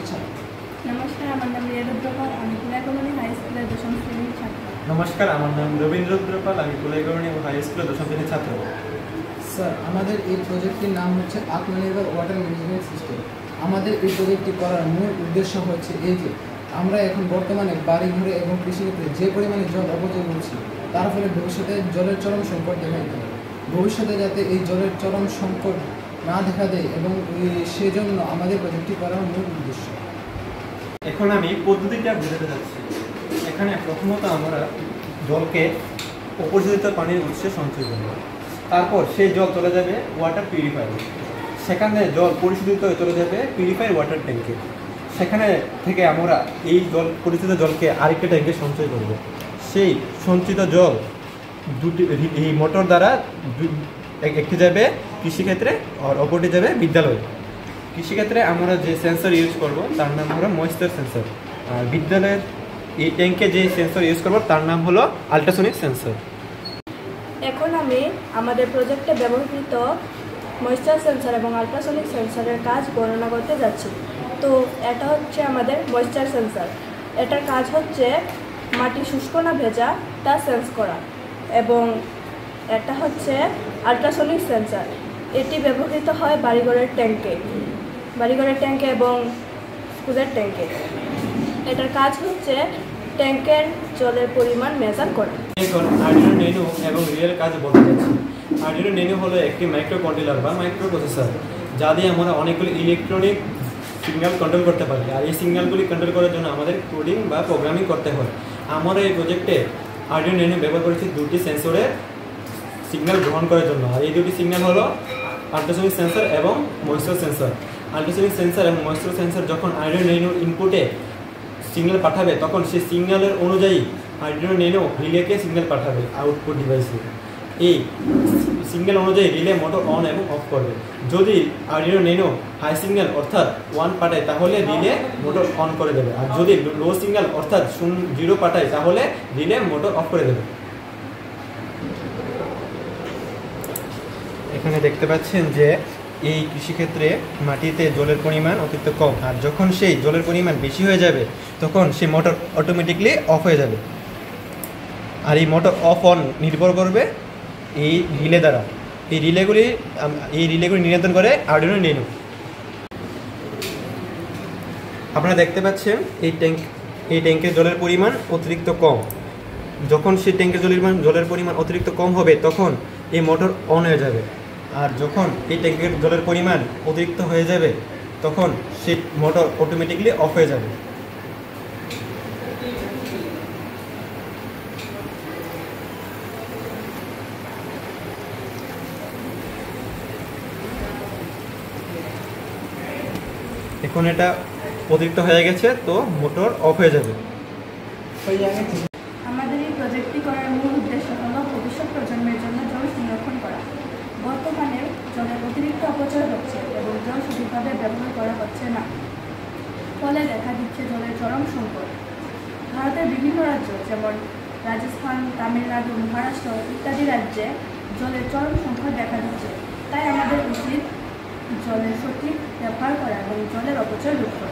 শ্রেণীর ছাত্র। নমস্কার, আমার নাম রিয়া রুদ্রপাল। আমি কুলাইগমনি হাই স্কুলের দশম শ্রেণীর ছাত্র। নমস্কার, আমার নাম রবীন্দ্র রুদ্রপাল। আমি কুলাইগমনি হাই স্কুলের দশম শ্রেণীর ছাত্র। স্যার, আমাদের এই প্রজেক্টটির নাম হচ্ছে আত্মনির্ভর ওয়াটার ম্যানেজমেন্ট সিস্টেম। আমাদের এই প্রজেক্টটি করার মূল উদ্দেশ্য হচ্ছে এই যে আমরা এখন বর্তমানে বাড়ি ঘরে এবং কৃষিক্ষেত্রে যে পরিমাণে জল অপচয় করছি, তার ফলে ভবিষ্যতে জলের চরম সংকট দেখা দিতে পারে। ভবিষ্যতে যাতে এই জলের চরম সংকট না দেখা দেয় এবং সেজন্য আমাদের প্রজেক্টটি করার মূল উদ্দেশ্য। এখন আমি পদ্ধতিটা বোঝাতে যাচ্ছি। এখানে প্রথমত আমরা জলকে অপরিশোধিত পানির উৎসে সঞ্চয় করব। তারপর সেই জল চলে যাবে ওয়াটার পিউরিফায়ার, সেখানে জল পরিশোধিত হয়ে চলে যাবে পিউরিফায়ার ওয়াটার ট্যাঙ্কে। সেখানে থেকে আমরা এই জল পরিশোধিত জলকে আরেকটা ট্যাঙ্কে সঞ্চয় করব। সেই সঞ্চিত জল এই মোটর দ্বারা একটি যাবে কৃষিক্ষেত্রে আর অপরটি যাবে বিদ্যালয়ে। কৃষিক্ষেত্রে আমরা যে সেন্সর ইউজ করব তার নাম হলো ময়েশ্চার সেন্সর, আর বিদ্যালয়ের এই ট্যাঙ্কে যে সেন্সর ইউজ করব তার নাম হলো আল্ট্রাসনিক সেন্সর। এখন আমি আমাদের প্রজেক্টে ব্যবহৃত ময়েশ্চার সেন্সর এবং আল্ট্রাসনিক সেন্সরের কাজ বর্ণনা করতে যাচ্ছি। তো এটা হচ্ছে আমাদের ময়েশ্চার সেন্সর। এটার কাজ হচ্ছে মাটি শুষ্ক না ভেজা তা সেন্স করা। এবং এটা হচ্ছে আল্ট্রাসনিক সেন্সর। এটি ব্যবহৃত হয় বাড়িঘরের ট্যাঙ্কে এবং স্কুলের ট্যাঙ্কে। এটার কাজ হচ্ছে ট্যাঙ্কের জলের পরিমাণ মেজার করা। এখন আরডিনো ন্যানো এবং রিয়েল কাজ বলতে যাচ্ছি। আরডিনো ন্যানো হলো একটি মাইক্রো কন্ট্রোলার বা মাইক্রো প্রসেসর, যা দিয়ে আমরা অনেকগুলি ইলেকট্রনিক সিগন্যাল কন্ট্রোল করতে পারি। আর এই সিগন্যালগুলি কন্ট্রোল করার জন্য আমাদের কোডিং বা প্রোগ্রামিং করতে হয়। আমরা এই প্রজেক্টে আরডিনো ন্যানো ব্যবহার করেছি দুটি সেন্সরের সিগন্যাল গ্রহণ করার জন্য। আর এই দুটি সিগন্যাল হলো আল্ট্রাসনিক সেন্সর এবং ময়েশ্চার সেন্সর। আল্ট্রাসনিক সেন্সর এবং ময়েশ্চার সেন্সর যখন আরডিনো ন্যানোর ইনপুটে সিগন্যাল পাঠাবে, তখন সেই সিগন্যালের অনুযায়ী আরডিনো ন্যানো রিলেকে সিগন্যাল পাঠাবে আউটপুট ডিভাইসে। এই সিগন্যাল অনুযায়ী রিলে মোটর অন এবং অফ করবে। যদি আরডিনো ন্যানো হাই সিগন্যাল অর্থাৎ 1 পাঠায়, তাহলে রিলে মোটর অন করে দেবে। আর যদি লো সিগন্যাল অর্থাৎ 0 পাঠায়, তাহলে রিলে মোটর অফ করে দেবে। এখানে দেখতে পাচ্ছেন যে এই কৃষিক্ষেত্রে মাটিতে জলের পরিমাণ অতিরিক্ত কম, আর যখন সেই জলের পরিমাণ বেশি হয়ে যাবে তখন সেই মোটর অটোমেটিকলি অফ হয়ে যাবে। আর এই মোটর অফ অন নির্ভর করবে এই রিলে দ্বারা। এই রিলেগুলি নিয়ন্ত্রণ করে আরডিনো ন্যানো। আপনারা দেখতে পাচ্ছেন এই ট্যাঙ্কের জলের পরিমাণ অতিরিক্ত কম। যখন সেই ট্যাঙ্কের জলের পরিমাণ অতিরিক্ত কম হবে, তখন এই মোটর অন হয়ে যাবে। আর যখন এই ট্যাঙ্কের জলের পরিমাণ অতিরিক্ত হয়ে যাবে, তখন সেই মোটর অটোমেটিকলি অফ হয়ে যাবে। এখন এটা অতিরিক্ত হয়ে গেছে, তো মোটর অফ হয়ে যাবে। আমাদের এই প্রজেক্টটি করার মূল উদ্দেশ্য হল ভবিষ্যৎ প্রজন্মের জন্য জল সংরক্ষণ করা। বর্তমানে জলের অতিরিক্ত অপচয় হচ্ছে এবং জল সঠিকভাবে ব্যবহার করা হচ্ছে না, ফলে দেখা দিচ্ছে জলের চরম সংকট। ভারতের বিভিন্ন রাজ্য যেমন রাজস্থান, তামিলনাড়ু, মহারাষ্ট্র ইত্যাদি রাজ্যে জলের চরম সংকট দেখা দিচ্ছে। তাই আমাদের উচিত জলের সঠিক ব্যবহার করা এবং জলের অপচয় রোধ করা।